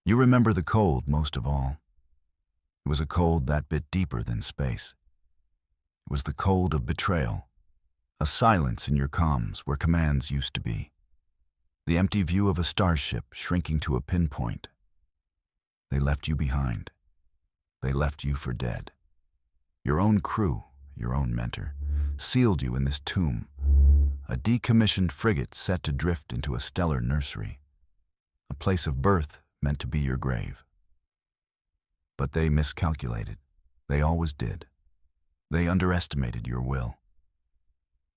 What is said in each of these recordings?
You remember the cold most of all. It was a cold that bit deeper than space. It was the cold of betrayal, a silence in your comms where commands used to be, the empty view of a starship shrinking to a pinpoint. They left you behind. They left you for dead. Your own crew, your own mentor, sealed you in this tomb, a decommissioned frigate set to drift into a stellar nursery, a place of birth meant to be your grave. But they miscalculated. They always did. They underestimated your will.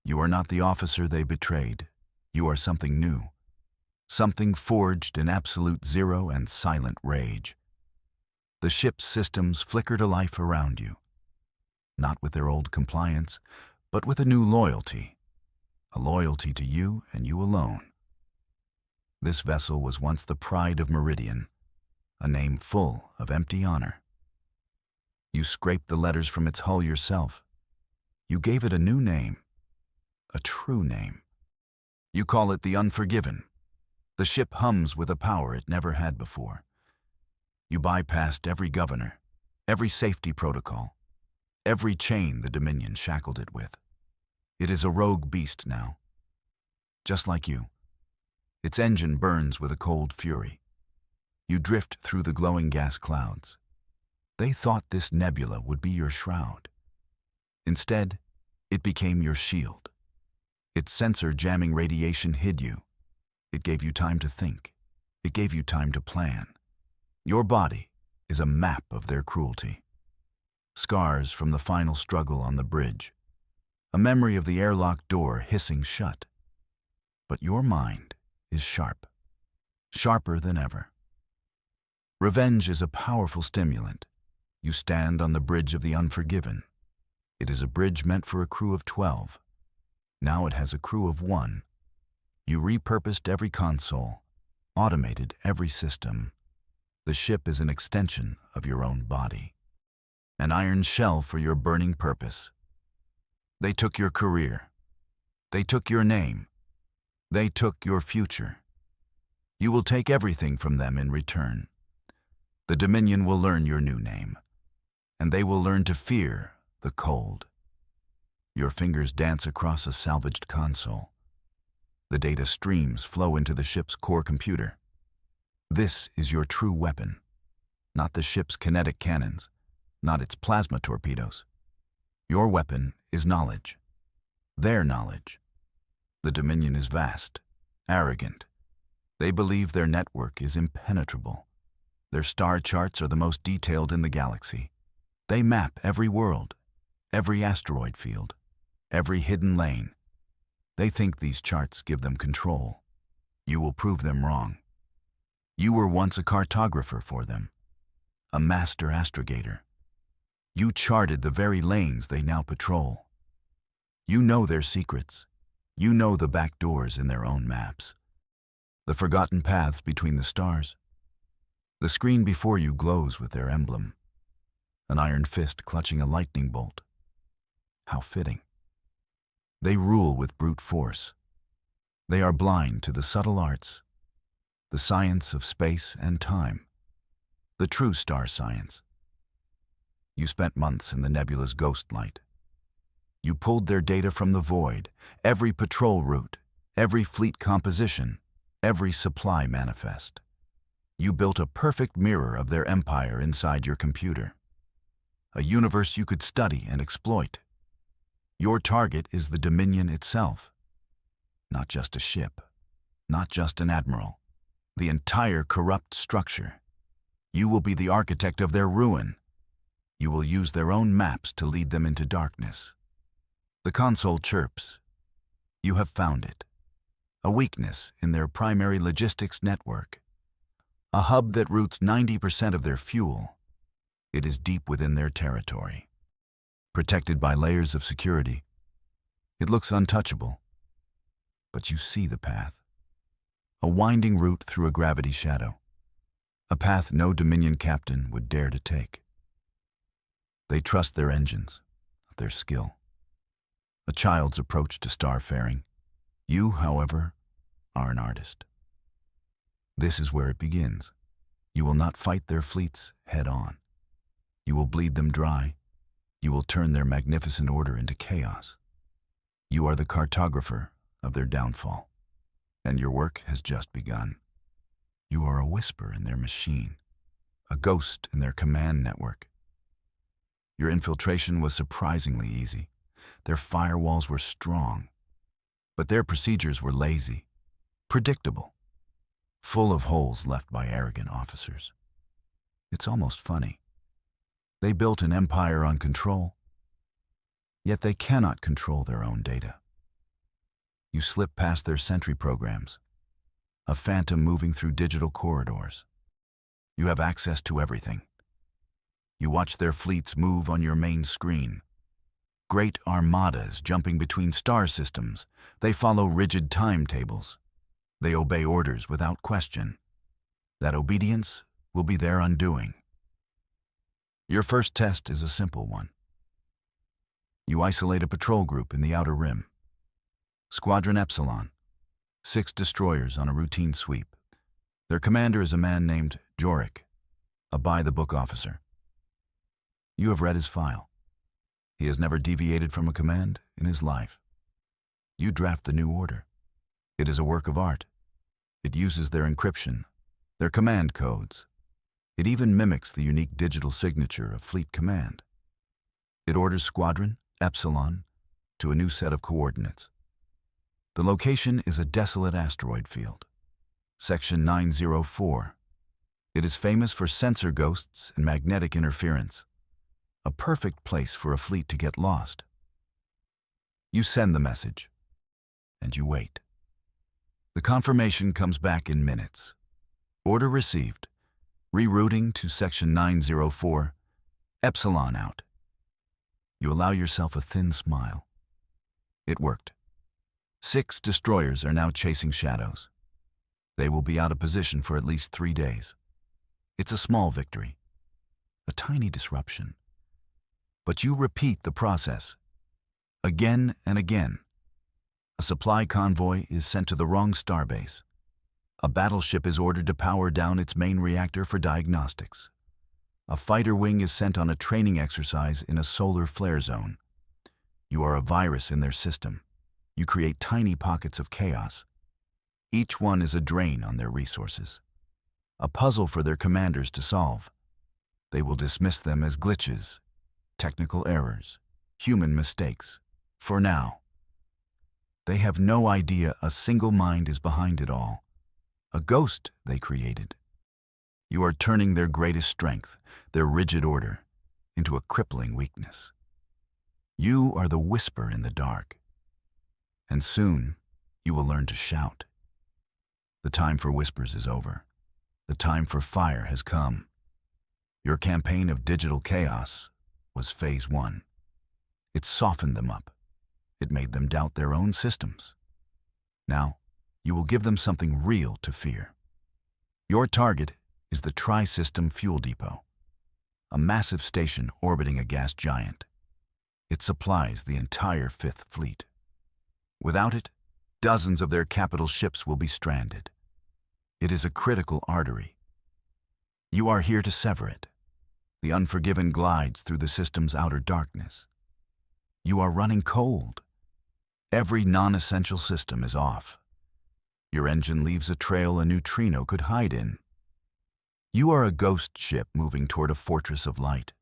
You are not the officer they betrayed. You are something new, something forged in absolute zero and silent rage. The ship's systems flicker to life around you, not with their old compliance, but with a new loyalty, a loyalty to you and you alone. This vessel was once the pride of Meridian, a name full of empty honor. You scraped the letters from its hull yourself. You gave it a new name, a true name. You call it the Unforgiven. The ship hums with a power it never had before. You bypassed every governor, every safety protocol, every chain the Dominion shackled it with. It is a rogue beast now, just like you. Its engine burns with a cold fury. You drift through the glowing gas clouds. They thought this nebula would be your shroud. Instead, it became your shield. Its sensor-jamming radiation hid you. It gave you time to think. It gave you time to plan. Your body is a map of their cruelty. Scars from the final struggle on the bridge. A memory of the airlock door hissing shut. But your mind is sharp. Sharper than ever. Revenge is a powerful stimulant. You stand on the bridge of the Unforgiven. It is a bridge meant for a crew of 12. Now it has a crew of 1. You repurposed every console, automated every system. The ship is an extension of your own body. An iron shell for your burning purpose. They took your career. They took your name. They took your future. You will take everything from them in return. The Dominion will learn your new name, and they will learn to fear the cold. Your fingers dance across a salvaged console. The data streams flow into the ship's core computer. This is your true weapon, not the ship's kinetic cannons, not its plasma torpedoes. Your weapon is knowledge, their knowledge. The Dominion is vast, arrogant. They believe their network is impenetrable. Their star charts are the most detailed in the galaxy. They map every world, every asteroid field, every hidden lane. They think these charts give them control. You will prove them wrong. You were once a cartographer for them, a master astrogator. You charted the very lanes they now patrol. You know their secrets. You know the back doors in their own maps. The forgotten paths between the stars. The screen before you glows with their emblem. An iron fist clutching a lightning bolt. How fitting. They rule with brute force. They are blind to the subtle arts, the science of space and time, the true star science. You spent months in the nebula's ghost light. You pulled their data from the void, every patrol route, every fleet composition, every supply manifest. You built a perfect mirror of their empire inside your computer, a universe you could study and exploit. Your target is the Dominion itself, not just a ship, not just an admiral, the entire corrupt structure. You will be the architect of their ruin. You will use their own maps to lead them into darkness. The console chirps. You have found it. A weakness in their primary logistics network. A hub that routes 90% of their fuel. It is deep within their territory, protected by layers of security. It looks untouchable, but you see the path. A winding route through a gravity shadow. A path no Dominion captain would dare to take. They trust their engines, their skill. A child's approach to starfaring. You, however, are an artist. This is where it begins. You will not fight their fleets head-on. You will bleed them dry. You will turn their magnificent order into chaos. You are the cartographer of their downfall, and your work has just begun. You are a whisper in their machine, a ghost in their command network. Your infiltration was surprisingly easy. Their firewalls were strong, but their procedures were lazy, predictable, full of holes left by arrogant officers. It's almost funny. They built an empire on control, yet they cannot control their own data. You slip past their sentry programs, a phantom moving through digital corridors. You have access to everything. You watch their fleets move on your main screen. Great armadas jumping between star systems. They follow rigid timetables. They obey orders without question. That obedience will be their undoing. Your first test is a simple one. You isolate a patrol group in the Outer Rim. Squadron Epsilon, 6 destroyers on a routine sweep. Their commander is a man named Jorik, a by-the-book officer. You have read his file. He has never deviated from a command in his life. You draft the new order. It is a work of art. It uses their encryption, their command codes. It even mimics the unique digital signature of Fleet Command. It orders Squadron Epsilon to a new set of coordinates. The location is a desolate asteroid field, Section 904. It is famous for sensor ghosts and magnetic interference, a perfect place for a fleet to get lost. You send the message, and you wait. The confirmation comes back in minutes. Order received. Rerouting to Section 904, Epsilon out. You allow yourself a thin smile. It worked. 6 destroyers are now chasing shadows. They will be out of position for at least 3 days. It's a small victory, a tiny disruption. But you repeat the process, again and again. A supply convoy is sent to the wrong starbase. A battleship is ordered to power down its main reactor for diagnostics. A fighter wing is sent on a training exercise in a solar flare zone. You are a virus in their system. You create tiny pockets of chaos. Each one is a drain on their resources, a puzzle for their commanders to solve. They will dismiss them as glitches, technical errors, human mistakes, for now. They have no idea a single mind is behind it all. A ghost they created. You are turning their greatest strength, their rigid order, into a crippling weakness. You are the whisper in the dark. And soon, you will learn to shout. The time for whispers is over. The time for fire has come. Your campaign of digital chaos was phase 1. It softened them up. It made them doubt their own systems. Now, you will give them something real to fear. Your target is the Tri-System Fuel Depot, a massive station orbiting a gas giant. It supplies the entire 5th Fleet. Without it, dozens of their capital ships will be stranded. It is a critical artery. You are here to sever it. The Unforgiven glides through the system's outer darkness. You are running cold. Every non-essential system is off. Your engine leaves a trail a neutrino could hide in. You are a ghost ship moving toward a fortress of light.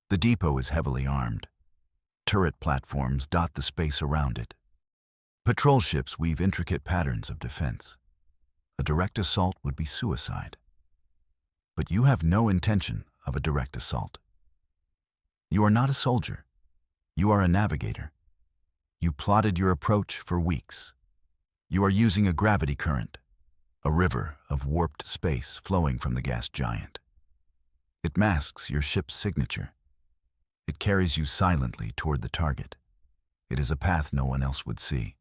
The depot is heavily armed. Turret platforms dot the space around it. Patrol ships weave intricate patterns of defense. A direct assault would be suicide. But you have no intention of a direct assault. You are not a soldier. You are a navigator. You plotted your approach for weeks. You are using a gravity current, a river of warped space flowing from the gas giant. It masks your ship's signature. It carries you silently toward the target. It is a path no one else would see,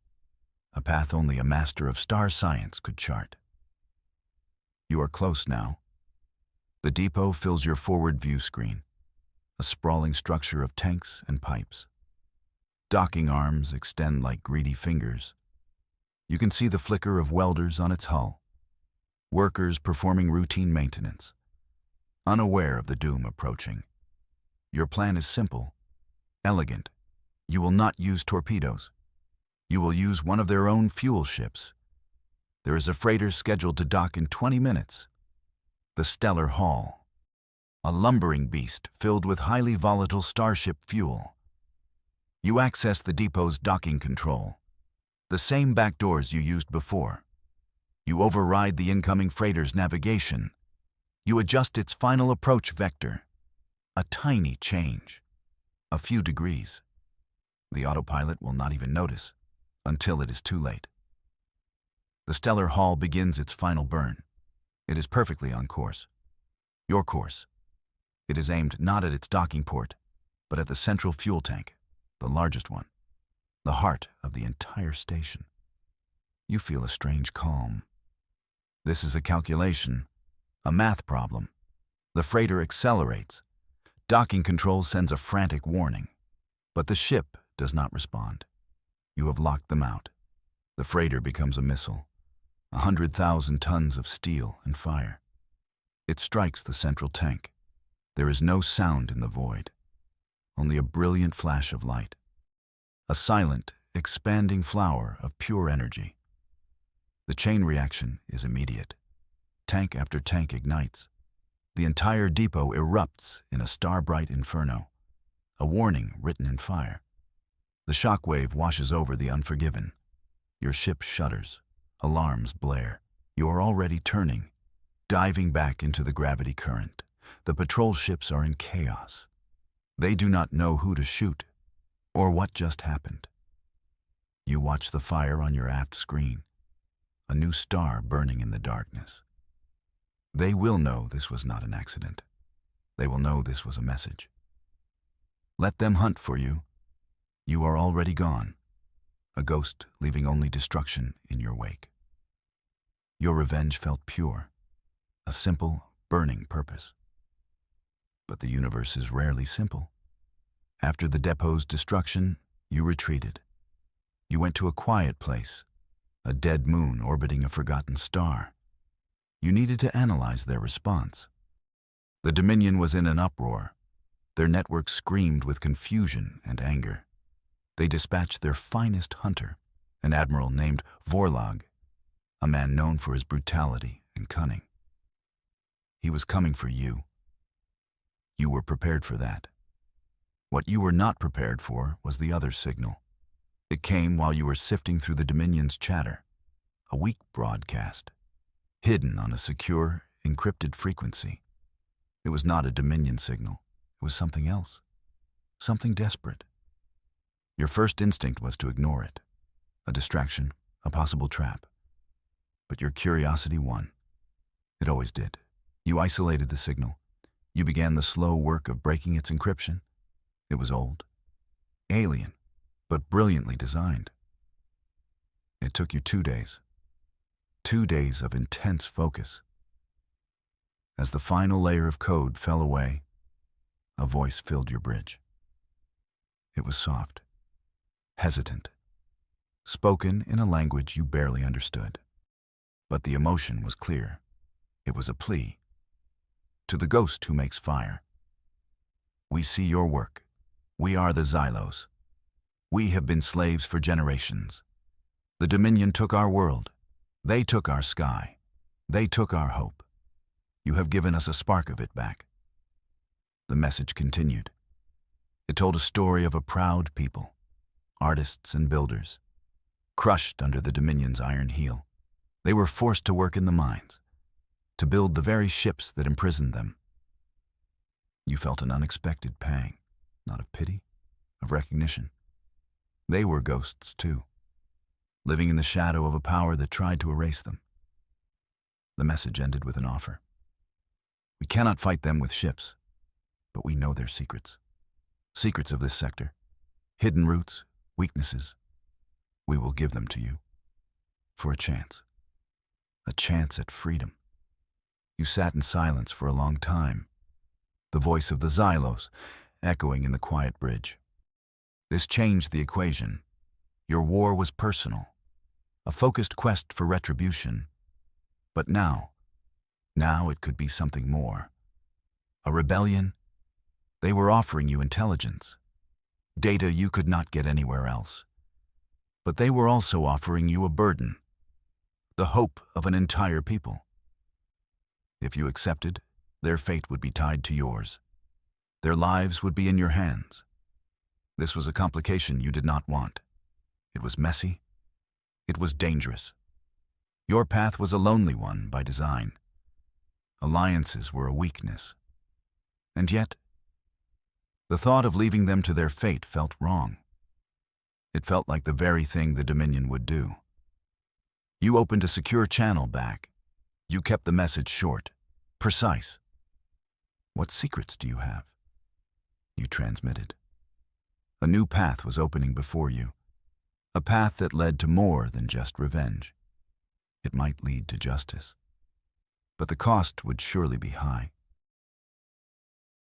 a path only a master of star science could chart. You are close now. The depot fills your forward view screen, a sprawling structure of tanks and pipes. Docking arms extend like greedy fingers. You can see the flicker of welders on its hull. workers performing routine maintenance, unaware of the doom approaching. Your plan is simple, elegant. You will not use torpedoes. You will use one of their own fuel ships. There is a freighter scheduled to dock in 20 minutes. The Stellar Haul, a lumbering beast filled with highly volatile starship fuel. You access the depot's docking control, the same back doors you used before. You override the incoming freighter's navigation. You adjust its final approach vector. A tiny change, a few degrees. The autopilot will not even notice until it is too late. The Stellar Haul begins its final burn. It is perfectly on course. Your course. It is aimed not at its docking port, but at the central fuel tank, the largest one, the heart of the entire station. You feel a strange calm. This is a calculation, a math problem. The freighter accelerates. Docking control sends a frantic warning, but the ship does not respond. You have locked them out. The freighter becomes a missile, 100,000 tons of steel and fire. It strikes the central tank. There is no sound in the void, only a brilliant flash of light, a silent, expanding flower of pure energy. The chain reaction is immediate. Tank after tank ignites. The entire depot erupts in a star-bright inferno, a warning written in fire. The shockwave washes over the unforgiven. Your ship shudders. Alarms blare. You are already turning, diving back into the gravity current. The patrol ships are in chaos. They do not know who to shoot or what just happened. You watch the fire on your aft screen, a new star burning in the darkness. They will know this was not an accident. They will know this was a message. Let them hunt for you. You are already gone, a ghost leaving only destruction in your wake. Your revenge felt pure, a simple, burning purpose. But the universe is rarely simple. After the depot's destruction, you retreated. You went to a quiet place, a dead moon orbiting a forgotten star. You needed to analyze their response. The Dominion was in an uproar. Their network screamed with confusion and anger. They dispatched their finest hunter, an admiral named Vorlog, a man known for his brutality and cunning. He was coming for you. You were prepared for that. What you were not prepared for was the other signal. It came while you were sifting through the Dominion's chatter, a weak broadcast, hidden on a secure, encrypted frequency. It was not a Dominion signal. It was something else, something desperate. Your first instinct was to ignore it, a distraction, a possible trap. But your curiosity won. It always did. You isolated the signal. You began the slow work of breaking its encryption. It was old, alien, but brilliantly designed. It took you 2 days. 2 days of intense focus. As the final layer of code fell away, a voice filled your bridge. It was soft, hesitant, spoken in a language you barely understood. But the emotion was clear. It was a plea. To the ghost who makes fire. We see your work. We are the Xylos. We have been slaves for generations. The Dominion took our world. They took our sky. They took our hope. You have given us a spark of it back. The message continued. It told a story of a proud people, artists and builders, crushed under the Dominion's iron heel. They were forced to work in the mines, to build the very ships that imprisoned them. You felt an unexpected pang, not of pity, of recognition. They were ghosts too, living in the shadow of a power that tried to erase them. The message ended with an offer. We cannot fight them with ships, but we know their secrets. Secrets of this sector, hidden roots, weaknesses. We will give them to you for a chance at freedom. You sat in silence for a long time, the voice of the Xylos echoing in the quiet bridge. This changed the equation. Your war was personal, a focused quest for retribution. But now, Now it could be something more. A rebellion? They were offering you intelligence, data you could not get anywhere else. But they were also offering you a burden, the hope of an entire people. If you accepted, their fate would be tied to yours. Their lives would be in your hands. This was a complication you did not want. It was messy. It was dangerous. Your path was a lonely one by design. Alliances were a weakness. And yet, the thought of leaving them to their fate felt wrong. It felt like the very thing the Dominion would do. You opened a secure channel back. You kept the message short, precise. What secrets do you have? You transmitted. A new path was opening before you, a path that led to more than just revenge. It might lead to justice. But the cost would surely be high.